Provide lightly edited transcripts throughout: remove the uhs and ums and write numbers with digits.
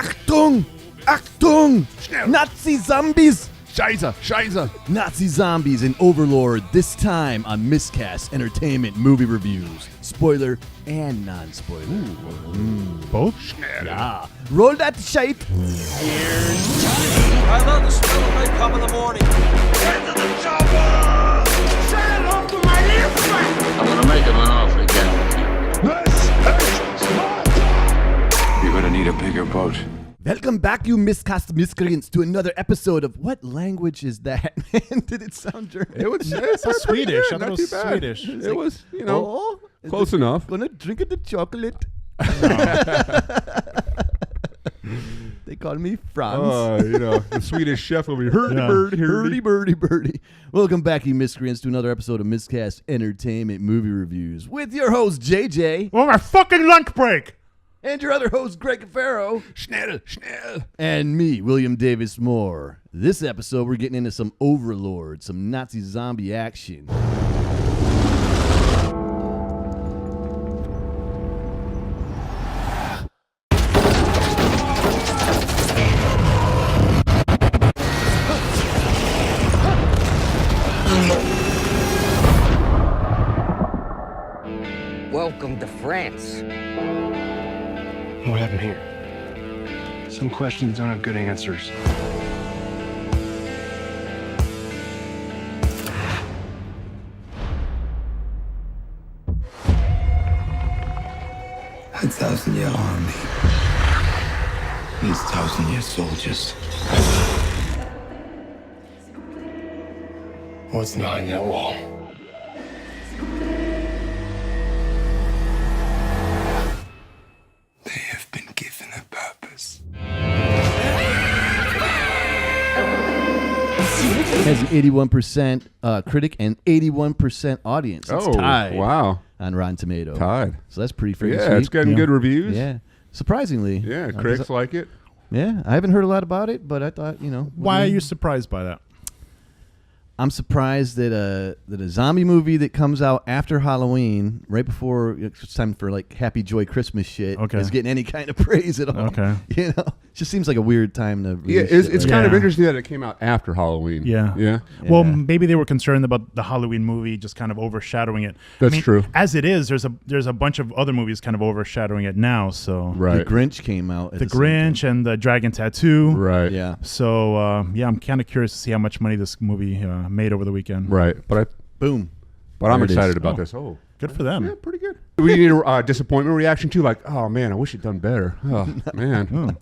Achtung! Achtung! Schnell! Nazi zombies! Scheiße! Nazi zombies in Overlord, this time on Miscast Entertainment Movie Reviews. Spoiler and non-spoiler. Both? Schnell! Ah, roll that shite! I love the smell of napalm in the morning. Get to the chopper! Say hello to my little friend. I'm gonna make him an offer again. This is Sparta! You're gonna need a bigger boat. Welcome back, you Miscast Miscreants, to another episode of what language is that? Man, did it sound German? It was Swedish. I thought Not it too was bad. Swedish. It was, you know, Oh, is close it enough. Gonna drink the chocolate. They call me Franz. You know, the Swedish chef over here. Yeah. Birdie, birdie. Welcome back, you miscreants, to another episode of Miscast Entertainment Movie Reviews with your host, JJ, Well, our fucking lunch break. and your other host, Greg Farrow, Schnell! and me, William Davis Moore. This episode, we're getting into some Overlord, some Nazi zombie action. Welcome to France. What happened here? Some questions don't have good answers. A 1,000-year army needs 1,000-year soldiers. What's behind that wall? They have been given a purpose. Has an 81% critic and 81% audience. It's tied wow. on Rotten Tomatoes. Tied. So that's pretty freaking Yeah, sweet. it's getting good reviews. Yeah. Surprisingly. Yeah, critics like it. Yeah, I haven't heard a lot about it, but I thought, Why are you surprised by that? I'm surprised that a zombie movie that comes out after Halloween, right before it's time for like Happy Joy Christmas shit, is getting any kind of praise at all. Okay. It just seems like a weird time to Yeah, release it's shit kind of Yeah. interesting that it came out after Halloween. Yeah. Yeah. Well, Yeah. maybe they were concerned about the Halloween movie just kind of overshadowing it. That's true. As it is, there's a bunch of other movies kind of overshadowing it now. So Right. The Grinch came out. At the same Grinch and the Dragon Tattoo. Right. time. Yeah. So I'm kind of curious to see how much money this movie made over the weekend. Right. But Boom. I'm There it is. excited about Oh. this. Oh. Good for them. Yeah, pretty good. We need a disappointment reaction too. Like, oh man, I wish it'd done better. Oh man.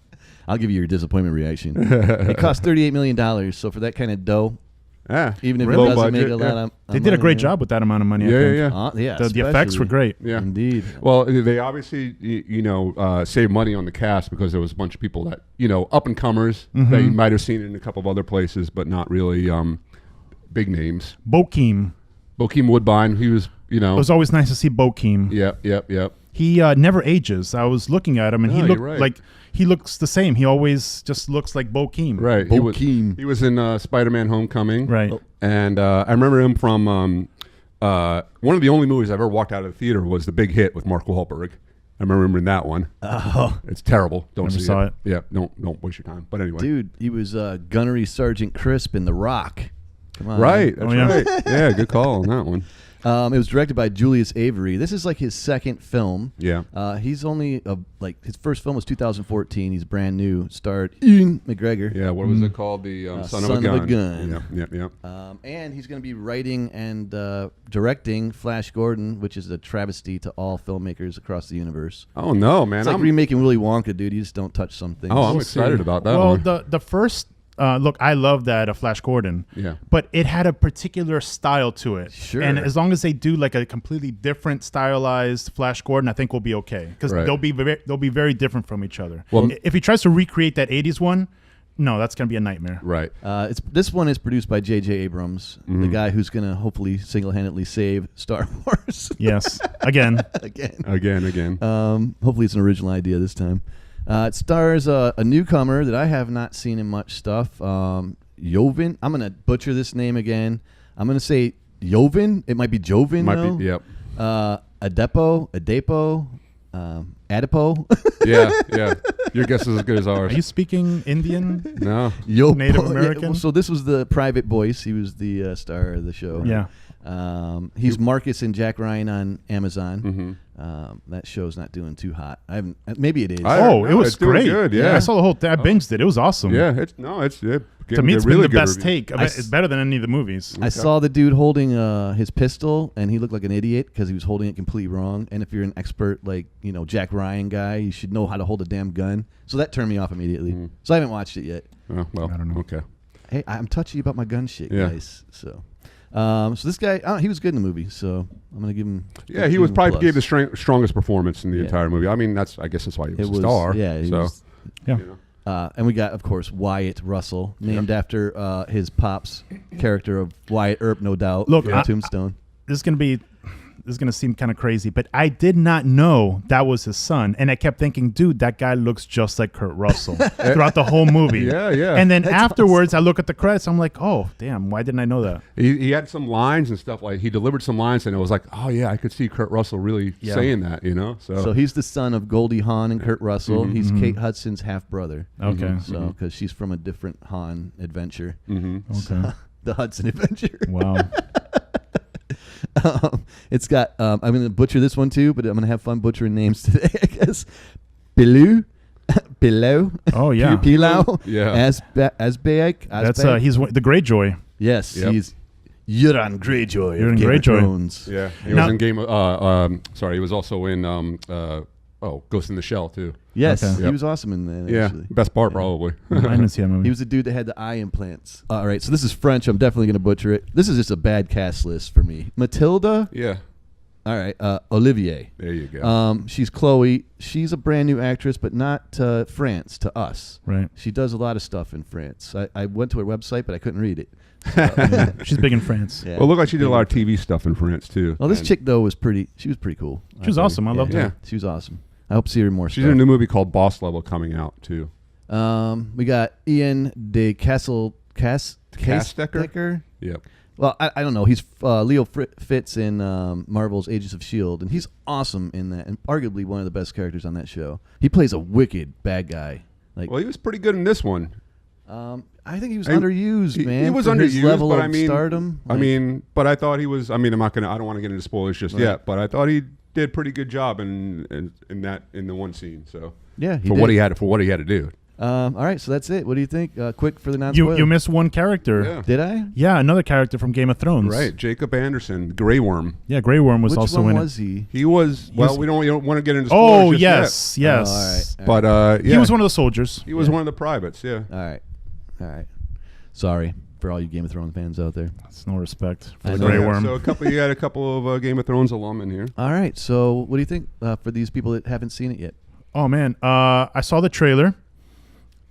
I'll give you your disappointment reaction. It cost $38 million, so for that kind of dough, Yeah. even if Low it doesn't budget, make a lot of They did a great job with that amount of money. I Yeah, think. yeah. Yeah, The effects were especially. great. Yeah. Indeed. Well, they obviously, saved money on the cast because there was a bunch of people that, up and comers that you might have seen in a couple of other places, but not really big names. Bokeem. Bokeem Woodbine, he was, It was always nice to see Bokeem. Yep. He never ages. I was looking at him, and he No, looked you're right. like he looks the same. He always just looks like Bokeem. Right. Bokeem. He was in Spider-Man Homecoming. Right. And I remember him from one of the only movies I ever walked out of the theater was The Big Hit with Mark Wahlberg. I remember in that one. Oh, It's terrible. Don't Never see saw it. it. Yeah, don't waste your time. But anyway. dude, he was Gunnery Sergeant Crisp in The Rock. Come on. Right. That's Oh, yeah. right. Yeah, good call on that one. It was directed by Julius Avery. This is like his second film. Yeah. He's only his first film was 2014. He's brand new. Starred Iain McGregor. Yeah, what was it called? The Son of a Gun. Yep. And he's going to be writing and directing Flash Gordon, which is a travesty to all filmmakers across the universe. Oh, no, man. It's like remaking Willy Wonka, dude. You just don't touch some things. I'm excited about that Well, one. the first look, I love that Flash Gordon. Yeah. But it had a particular style to it. Sure. And as long as they do like a completely different stylized Flash Gordon, I think we'll be okay because Right. they'll be very different from each other. Well- If he tries to recreate that '80s one, no, that's gonna be a nightmare. Right. This one is produced by J.J. Abrams, the guy who's going to hopefully single-handedly save Star Wars Yes. Again. again. Again. Hopefully it's an original idea this time. It stars a newcomer that I have not seen in much stuff. Jovan. I'm going to butcher this name again. I'm going to say Jovan. It might be Jovan, Might though. be, yep. Adepo. Adepo. Yeah. Your guess is as good as ours. Are you speaking Indian? No. Native American? So this was the private voice. He was the star of the show. Yeah. He's Marcus and Jack Ryan on Amazon. Mm-hmm. That show's not doing too hot. I haven't. Maybe it is. It was it's doing great. good, yeah. I saw the whole thing. I binged it. It was awesome. Yeah. To me, it's really been the good best reviews. take. It's better than any of the movies. I saw the dude holding his pistol, and he looked like an idiot because he was holding it completely wrong. And if you're an expert like Jack Ryan guy, you should know how to hold a damn gun. So that turned me off immediately. So I haven't watched it yet. Oh, well, I don't know. Okay. Hey, I'm touchy about my gun shit, Yeah. guys. So this guy, he was good in the movie. So I'm gonna give him. Yeah, he was probably gave the strongest performance in the entire movie. I mean, I guess that's why he was a star. Yeah. Yeah. And we got, of course, Wyatt Russell, named after his pop's character of Wyatt Earp, no doubt. Look, from Tombstone. This is gonna seem kind of crazy, but I did not know that was his son, and I kept thinking, dude, that guy looks just like Kurt Russell throughout the whole movie. Yeah. And then afterwards, I look at the credits, I'm like, oh, damn, why didn't I know that? He had some lines and stuff, like he delivered some lines, and it was like, oh yeah, I could see Kurt Russell really saying that, So he's the son of Goldie Hawn and Kurt Russell. Mm-hmm. He's Kate Hudson's half brother. Okay. So because she's from a different Hawn adventure, Okay. the Hudson Adventure. Wow. It's got. I'm going to butcher this one too, but I'm going to have fun butchering names today. I guess. Pilou. Oh yeah. Pilou. Yeah. Asbaek. That's he's the Greyjoy. Yes, Yep. he's Euron Greyjoy. Euron of Game of Greyjoy. Thrones. Yeah, he Now- was in Game of. He was also in Ghost in the Shell too. Yes, Okay. he Yep. was awesome in that. Yeah, Actually. best part probably. I didn't see that movie. He was the dude that had the eye implants. All right, so this is French. I'm definitely going to butcher it. This is just a bad cast list for me. Mathilde. Yeah, All right, Ollivier. there you go. She's Chloe. She's a brand new actress, but not to France, to us. Right. She does a lot of stuff in France. I went to her website, but I couldn't read it. She's big in France. Yeah. Well, it looked like she did a lot of TV stuff in France too. Well, this And chick though was pretty. She was pretty cool. She was awesome. I loved her. her. She was awesome. I hope to see her more. she's in a new movie called Boss Level coming out too. We got Iain de Caestecker? Caestecker. Yep. Well, I don't know. He's Leo Fitz in Marvel's Agents of S.H.I.E.L.D., and he's awesome in that, and arguably one of the best characters on that show. He plays a wicked bad guy. Like, Well, he was pretty good in this one. I think he was underused, man. He was for his underused, level but of I mean, stardom. but I thought he was. I mean, I don't want to get into spoilers just yet, but I thought he did a pretty good job in the one scene. So yeah, for what he had to do. All right, so that's it. What do you think? Quick for the non-spoiler. You missed one character. Yeah. Did I? Yeah, another character from Game of Thrones. Right, Jacob Anderson, Grey Worm. Yeah, Grey Worm was Which also one in was it. he? He was. Well, we don't want to get into Oh spoilers yes, just yes. all right. But He was one of the soldiers. He was one of the privates. Yeah. All right. Sorry for all you Game of Thrones fans out there. That's no respect for I the know. Grey Yeah, Worm. So you had a couple of Game of Thrones alum in here. All right, so what do you think for these people that haven't seen it yet? Oh man, I saw the trailer.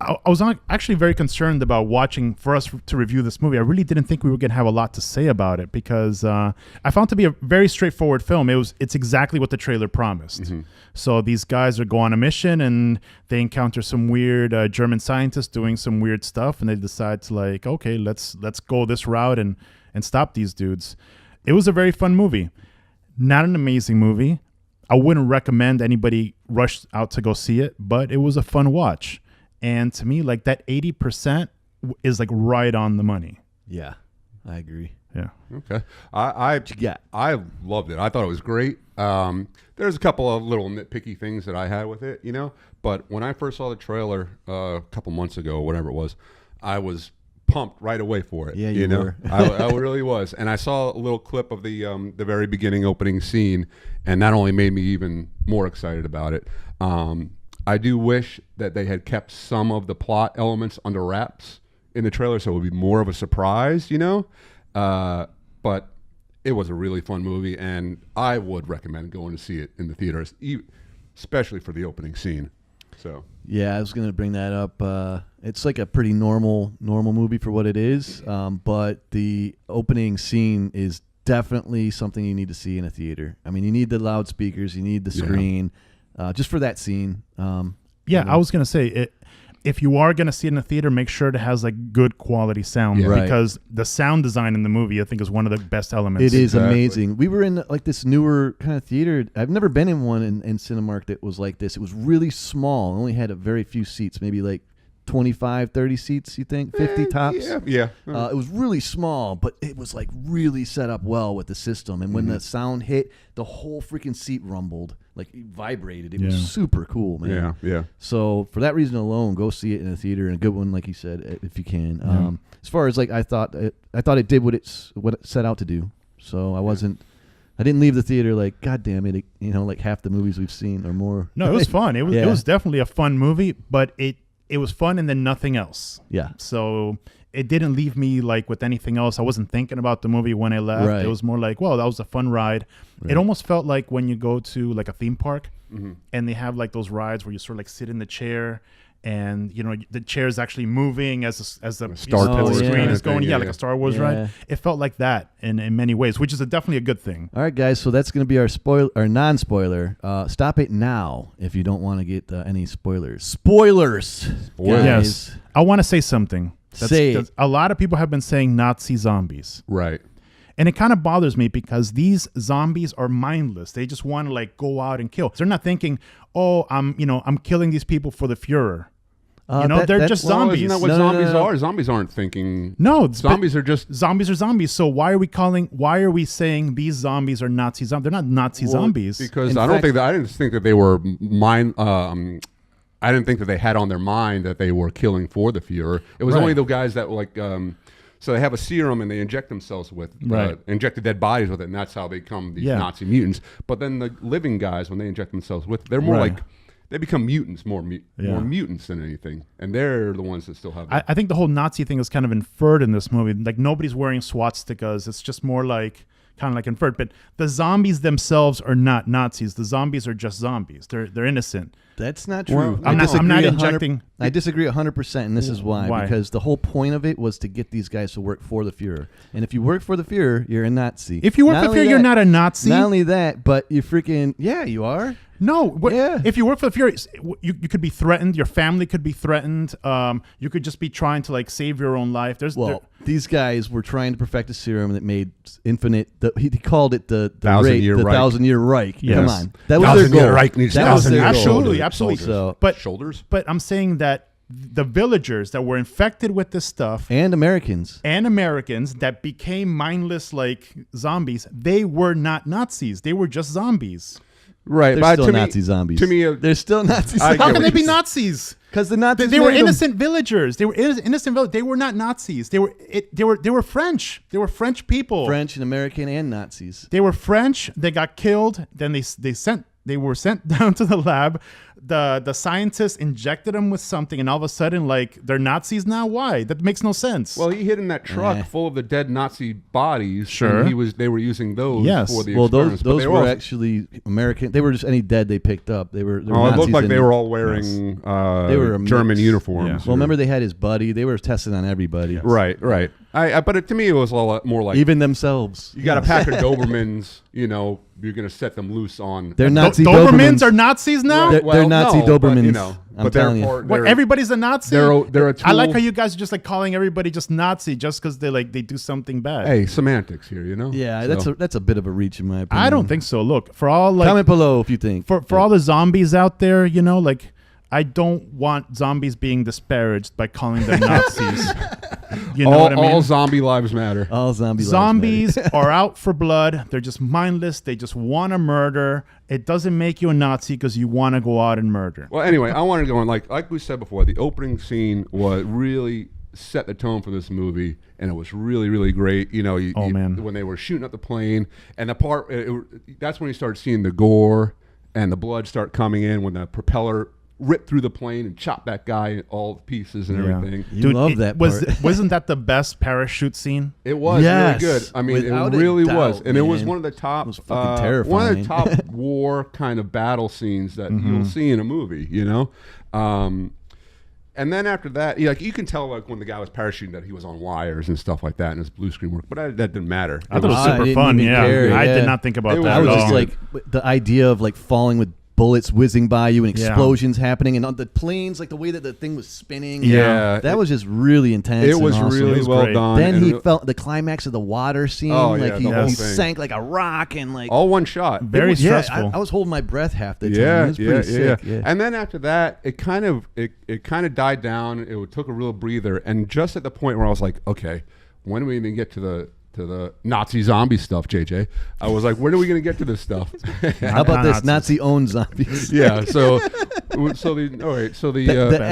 I was actually very concerned about watching for us to review this movie. I really didn't think we were going to have a lot to say about it because I found it to be a very straightforward film. It's exactly what the trailer promised. Mm-hmm. So these guys go on a mission and they encounter some weird German scientists doing some weird stuff, and they decide to okay, let's go this route and stop these dudes. It was a very fun movie. Not an amazing movie. I wouldn't recommend anybody rush out to go see it, but it was a fun watch. And to me, that 80% is right on the money. Yeah, I agree. Yeah. Okay. I loved it. I thought it was great. There's a couple of little nitpicky things that I had with it, but when I first saw the trailer a couple months ago, whatever it was, I was pumped right away for it. Yeah, you were. I really was. And I saw a little clip of the very beginning opening scene, and that only made me even more excited about it. I do wish that they had kept some of the plot elements under wraps in the trailer, so it would be more of a surprise, But it was a really fun movie, and I would recommend going to see it in the theaters, especially for the opening scene. So yeah, I was going to bring that up. It's like a pretty normal movie for what it is, but the opening scene is definitely something you need to see in a theater. I mean, you need the loudspeakers, you need the screen. Just for that scene. I was going to say it. if you are going to see it in the theater, make sure it has like good quality sound, Yeah. Right. because the sound design in the movie, I think, is one of the best elements. It is Exactly. amazing. We were in like this newer kind of theater. I've never been in one in Cinemark that was like this. It was really small. It only had a very few seats, maybe like 25, 30 seats, you think? 50 tops? Yeah. It was really small, but it was like really set up well with the system. And when the sound hit, the whole freaking seat rumbled, like it vibrated. It was super cool, man. Yeah. So for that reason alone, go see it in a theater, and a good one, like you said, if you can. As far as like I thought it did what it set out to do. So I didn't leave the theater like, God damn it, like half the movies we've seen or more. No, it was fun. It was definitely a fun movie, but it was fun and then nothing else. Yeah. So it didn't leave me like with anything else. I wasn't thinking about the movie when I left. Right. It was more like, well, that was a fun ride. Right. It almost felt like when you go to like a theme park and they have like those rides where you sort of like sit in the chair and the chair is actually moving as the Star Wars Wars screen kind is of going. thing, Yeah, yeah. like a Star Wars Yeah. ride. It felt like that in many ways, which is definitely a good thing. All right, guys. So that's going to be our non-spoiler. Stop it now if you don't want to get any spoilers. Spoilers. Guys. Yes. I want to say something. Say it. A lot of people have been saying Nazi zombies. Right. And it kind of bothers me because these zombies are mindless. They just want to like go out and kill. They're not thinking, "Oh, I'm killing these people for the Führer." They're just zombies. Isn't that what zombies are? Zombies aren't thinking. No, zombies are just zombies are zombies. So why are we saying these zombies are Nazi zombies? They're not Nazi zombies. because In I fact- didn't think that they were mind. I didn't think that they had on their mind that they were killing for the Führer. It was Right. only the guys that like. So they have a serum and they inject themselves with, Right. inject the dead bodies with it, and that's how they become these Nazi mutants. But then the living guys, when they inject themselves with, they're more Right. like, they become mutants, more mutants than anything, and they're the ones that still have. I think the whole Nazi thing is kind of inferred in this movie. Like nobody's wearing swastikas. It's just more like kind of like inferred. But the zombies themselves are not Nazis. The zombies are just zombies. They're innocent. That's not true. Well, I I'm not disagree 100 injecting- I disagree 100%, and this is why. Why? Because the whole point of it was to get these guys to work for the Führer. And if you work for the Führer, you're a Nazi. If you work Not for the only Führer, you're that- not a Nazi. Not only that, but you freaking, you are. No, Yeah. if you work for the Fury, you could be threatened. Your family could be threatened. You could just be trying to like save your own life. These guys were trying to perfect a serum that made infinite. He called it the Thousand-year Reich. 1,000-year Reich. Yes. Come on, that was their 1,000-year goal. Reich needs That was their 1,000-year goal. absolutely, absolutely. So, Shoulders. But I'm saying that the villagers that were infected with this stuff and Americans. and Americans that became mindless like zombies, they were not Nazis. They were just zombies. Right, They're but still to Nazi me, zombies. To me, they're still Nazi I zombies. get How what can they you're be saying. Nazis? Because the Nazis They were made them. innocent villagers. They were innocent villagers. They were not Nazis. They were French. They were French people. French and American and Nazis. They were French. They got killed. Then they were sent down to the lab. The scientists injected them with something, and all of a sudden, like they're Nazis now. Why? That makes no sense. well, he hid in that truck Eh. full of the dead Nazi bodies. Sure. and they were using those Yes. for the Well, experiments. those but they were all- actually American. They were just any dead they picked up. They were Oh, it Nazis looked like in- they were all wearing They were a German mix. uniforms. Well, remember they had his buddy. They were testing on everybody. Right. But to me, it was a lot more like Even themselves. you got a pack of Dobermans. You're going to set them loose on. They're Nazi Dobermans are Nazis now. They're Nazi no, but, Dobermans. I'm but they're telling you. part- What? they're- Everybody's a Nazi. they're a I like tool. how you guys are just like calling everybody just Nazi just because they do something bad. Hey, semantics here, Yeah, So- that's a bit of a reach in my opinion. I don't think so. Look, for all Comment below if you think. for all the zombies out there, I don't want zombies being disparaged by calling them Nazis. You know what I mean? All zombie lives matter. all Zombies are out for blood. They're just mindless. They just want to murder. It doesn't make you a Nazi because you want to go out and murder. Well, anyway, I wanted to go on. Like we said before, the opening scene was really set the tone for this movie, and it was really, really great. Man. When they were shooting up the plane, and the part that's when you start seeing the gore and the blood start coming in when the propeller ripped through the plane and chopped that guy in all pieces and everything. You love that part. Wasn't that the best parachute scene? It was Yes, really good. I mean, without it a really doubt, was, and it was man. one of the top, It was fucking one of terrifying. the top war kind of battle scenes that you'll see in a movie. And then after that, you can tell when the guy was parachuting that he was on wires and stuff like that, and his blue screen work. But that didn't matter. I thought it was I super didn't fun. even Yeah, care, I yeah. did not think about It that. I was at just all. like the idea of like falling with bullets whizzing by you and explosions happening, and on the planes, like the way that the thing was spinning. Yeah. That was just really intense. It was and awesome. really well great. done. Then and he felt the climax of the water scene. Oh, like yeah, he, the whole he thing. sank like a rock, and like all one shot. Very stressful. I was holding my breath half the time. Yeah, It was pretty sick. Yeah. And then after that, it kind of died down. It took a real breather, and just at the point where I was like, okay, when do we even get to the Nazi zombie stuff, JJ? I was like, when are we going to get to this stuff? How about this Nazi-owned zombies? Yeah. So the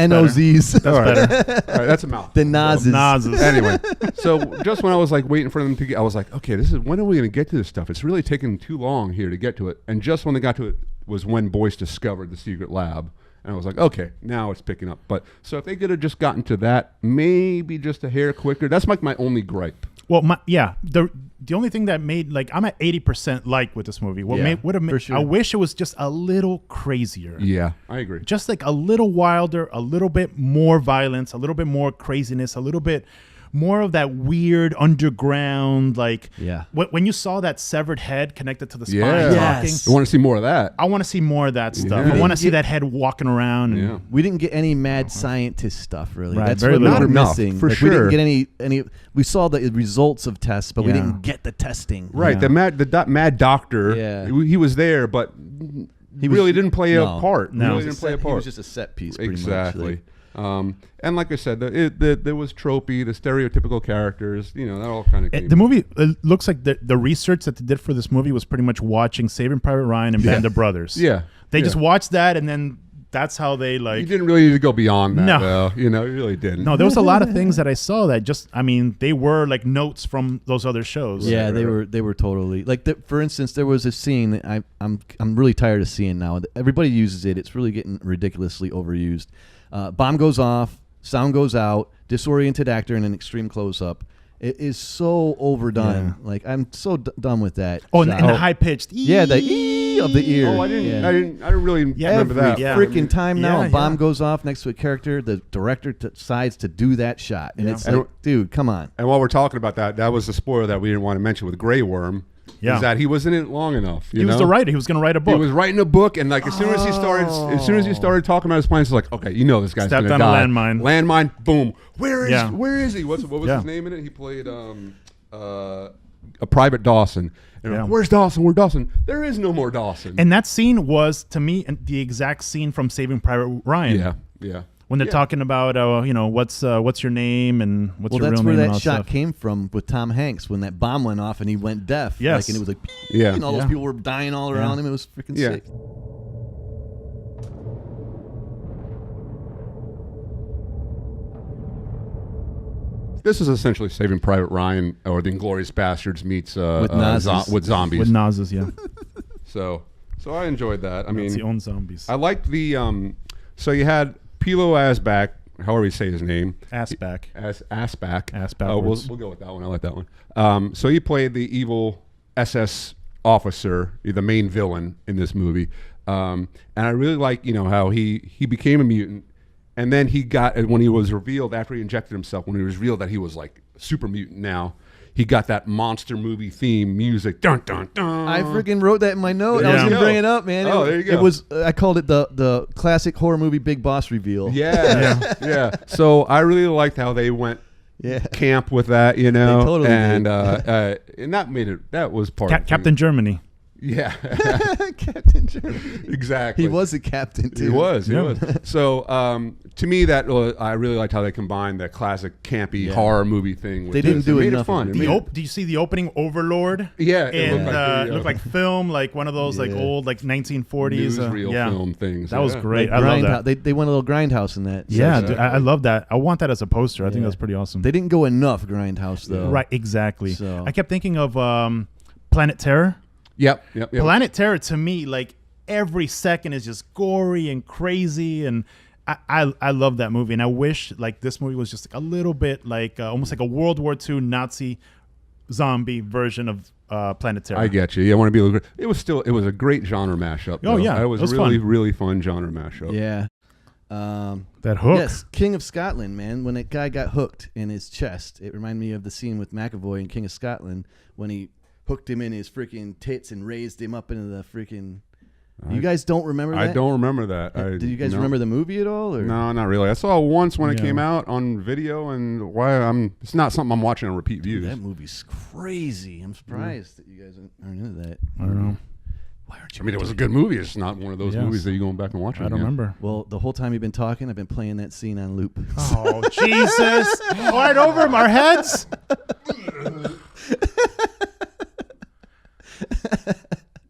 NOZs. All right, that's a mouth. The Nazis. Anyway, so just when I was like waiting for them to get, I was like, okay, when are we going to get to this stuff? It's really taking too long here to get to it. And just when they got to it was when Boyce discovered the secret lab. And I was like, okay, now it's picking up. But so if they could have just gotten to that, maybe just a hair quicker. That's like my only gripe. Well, the only thing that made, like, I'm at 80% like with this movie. What would have made, sure. I wish it was just a little crazier. Yeah, I agree. Just like a little wilder, a little bit more violence, a little bit more craziness, a little bit more of that weird underground, like, when you saw that severed head connected to the spine talking. I want to see more of that. I want to see more of that stuff. Yeah. I want to see that head walking around. And, We didn't get any mad scientist stuff, really. Right, That's very what we little. were Not enough, missing. for Like, we sure. didn't get any. We saw the results of tests, but we Yeah. didn't get the testing. Right, Yeah. the mad doctor. Yeah. He was there, but he really didn't play a part. No. He really He didn't play a part. was just a set piece, pretty Exactly. much. And like I said, there was tropey, the stereotypical characters. That all kind of came. the movie looks like the research that they did for this movie was pretty much watching Saving Private Ryan and Band of Brothers. Yeah. They Yeah. just watched that, and then that's how they like. You didn't really need to go beyond that, No. though. You really didn't. No, there was a lot of things that I saw that they were like notes from those other shows. Yeah, they were totally like. For instance, there was a scene that I'm really tired of seeing now. Everybody uses it. It's really getting ridiculously overused. Bomb goes off, sound goes out, disoriented actor in an extreme close up. It is so overdone. Yeah. Like I'm so done with that. Oh, and shot. the high pitched. The E of the ear. Oh, I didn't really remember Every that. freaking time now, Yeah, a bomb yeah. goes off next to a character, the director decides to do that shot, and it's like, dude, come on. And while we're talking about that was the spoiler that we didn't want to mention with Grey Worm. Yeah. Is that he wasn't in it long enough. He was the writer. He was going to write a book. He was writing a book, and like as soon as he started talking about his plans, it's like, okay, this guy's Stepped gonna on a die. landmine. Landmine, boom. Where is he? What was Yeah. his name in it? He played a Private Dawson. And Yeah. where's Dawson? Where's Dawson? There is no more Dawson. And that scene was, to me, the exact scene from Saving Private Ryan. yeah. When they're talking about, what's your name and what's Well, your that's real where name and that all shot stuff. came from with Tom Hanks when that bomb went off and he went deaf. Yes. Like, and it was like, Yeah. and all those Yeah. people were dying all around him. It was freaking Yeah. sick. This is essentially Saving Private Ryan or the Inglourious Bastards meets With Nazis. with zombies. With Nazis, yeah. So I enjoyed that. I mean, Nazi own zombies. I liked the so you had Pilou Asbaek, however you say his name. Asbaek. Asbaek. Ass Oh, backwards. we'll go with that one. I like that one. So he played the evil SS officer, the main villain in this movie. And I really like, how he became a mutant, and then he got, when he was revealed after he injected himself, when he was revealed that he was like super mutant now, he got that monster movie theme music. Dun dun dun. I freaking wrote that in my note. Yeah. I was There gonna you bring go. it up, man. Oh, there you go. It was. I called it the classic horror movie Big Boss reveal. Yeah. So I really liked how they went Yeah. camp with that, They totally and did. and that was part of the Captain Germany. Yeah, Captain Germany. exactly. He was a captain too. He was. Yeah. So to me, I really liked how they combined that classic campy horror movie thing. With They didn't this. do It made enough it of fun. it. It made it- Do you see the opening Overlord? Yeah, it And looked looked like film, like one of those like Yeah. old like 1940s newsreel yeah. film things. That was yeah. great. I love that. They went a little grindhouse in that. Yeah, section. dude, I love that. I want that as a poster. I think Yeah. that's pretty awesome. They didn't go enough grindhouse though. Right, exactly. So- I kept thinking of Planet Terror. Yep. Planet Terror to me, like every second is just gory and crazy, and I love that movie. And I wish like this movie was just like, a little bit like almost like a World War II Nazi zombie version of Planet Terror. I get you. Yeah, I want to be able to. It was a great genre mashup. Oh, though. yeah. it was, It was really fun. really fun genre mashup. Yeah. That hook. Yes, King of Scotland, man. When that guy got hooked in his chest, it reminded me of the scene with McAvoy in King of Scotland when he hooked him in his freaking tits and raised him up into the freaking You guys don't remember that? I don't remember that. Did you guys remember the movie at all? Or? No, not really. I saw it once when it came out on video, and it's not something I'm watching on repeat views. That movie's crazy. I'm surprised that you guys aren't into that. I don't know. Why aren't you? I mean, it was a good movie. It's not one of those movies that you're going back and watching. I don't remember. Well, the whole time you've been talking, I've been playing that scene on loop. Oh, Jesus. Right over him, our heads.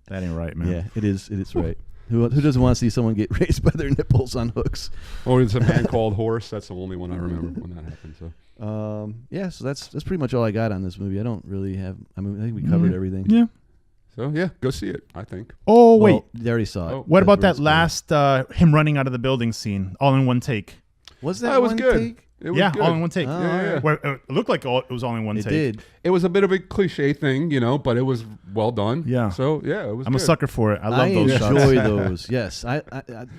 That ain't right, man. Yeah, it is. It is right. Who doesn't want to see someone get raised by their nipples on hooks? Or it's a man called Horse. That's the only one I remember when that happened. So. Yeah, so that's pretty much all I got on this movie. I don't really have. I mean, I think we covered everything. Yeah. So yeah, go see it. I think. Oh wait, well, they already saw it. What about that last him running out of the building scene, all in one take? Was that That was one good. take? It was good. All in one take. Oh, yeah. Where it looked like it was all in one It take. did. It was a bit of a cliche thing, but it was well done. Yeah. So yeah, it was. I'm good. a sucker for it. I love those shots. enjoy those. Yes, I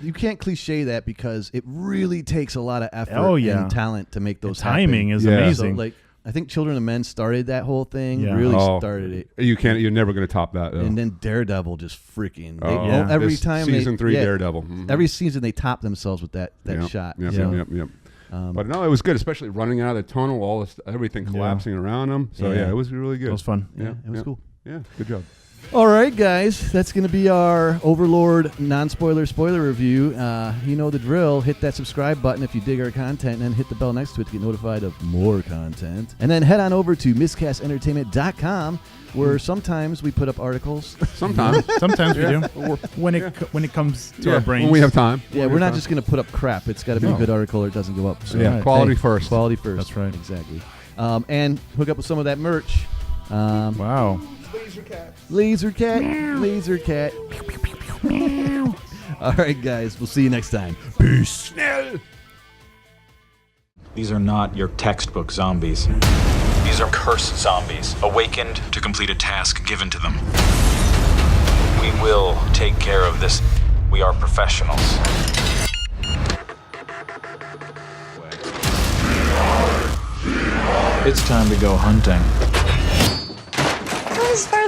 you can't cliche that because it really takes a lot of effort and talent to make those. Timing happen. is amazing. So, like I think Children of Men started that whole thing. Yeah. Really started it. You're never going to top that. Though. And then Daredevil just freaking. yeah. Every This time season 3 Daredevil. Mm-hmm. Every season they top themselves with that shot. Yep. But no, it was good, especially running out of the tunnel, everything collapsing around them. So yeah, it was really good. It was fun. Yeah, it was cool. Yeah, good job. All right, guys, that's going to be our Overlord non-spoiler spoiler review. You know the drill. Hit that subscribe button if you dig our content, and then hit the bell next to it to get notified of more content. And then head on over to miscastentertainment.com, where sometimes we put up articles. Sometimes. Sometimes we do. When it comes to our brains. When we have time. Yeah, we're not just going to put up crap. It's got to be a good article or it doesn't go up. So Yeah, quality first. Quality first. That's right. Exactly. And hook up with some of that merch. Wow. Laser cat. All right, guys. We'll see you next time. Peace. Schnell. These are not your textbook zombies. These are cursed zombies, awakened to complete a task given to them. We will take care of this. We are professionals. It's time to go hunting. As far